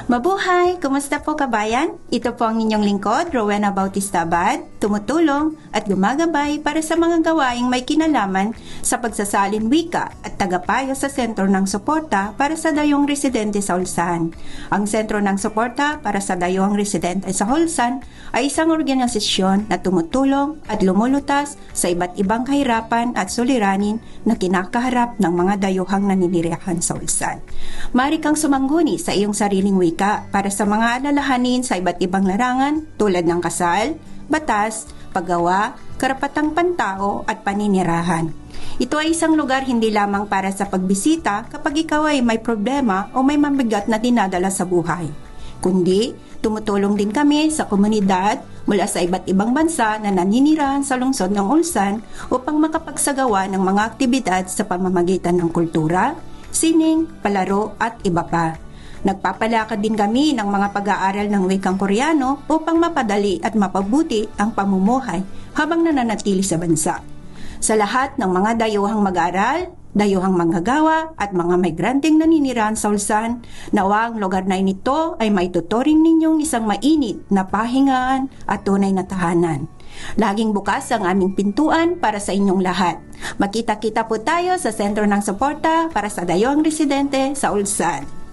Mabuhay! Kumusta po kabayan? Ito po ang inyong lingkod, Rowena Bautista Abad, tumutulong at gumagabay para sa mga gawaing may kinalaman sa pagsasalin wika at tagapayo sa Sentro ng Suporta para sa Dayuhang Residente sa Ulsan. Ang Sentro ng Suporta para sa Dayuhang Residente sa Ulsan ay isang organisasyon na tumutulong at lumulutas sa iba't ibang kahirapan at suliranin na kinakaharap ng mga dayuhang naninirahan sa Ulsan. Maaari kang sumangguni sa iyong sariling wika para sa mga alalahanin sa iba't ibang larangan tulad ng kasal, batas, paggawa, karapatang pantao at paninirahan. Ito ay isang lugar hindi lamang para sa pagbisita kapag ikaw ay may problema o may mabigat na dinadala sa buhay, kundi tumutulong din kami sa komunidad mula sa iba't ibang bansa na naninirahan sa lungsod ng Ulsan upang makapagsagawa ng mga aktibidad sa pamamagitan ng kultura, sining, palaro at iba pa. Nagpapalakad din kami ng mga pag-aaral ng wikang Koreano upang mapadali at mapabuti ang pamumuhay habang nananatili sa bansa. Sa lahat ng mga dayuhang mag-aaral, dayuhang manggagawa at mga migranteng naninirahan sa Ulsan, nawa ang lugar na ito ay maituturing ninyong isang mainit na pahingaan at tunay na tahanan. Laging bukas ang aming pintuan para sa inyong lahat. Makita-kita po tayo sa Sentro ng Suporta para sa Dayuhang Residente sa Ulsan.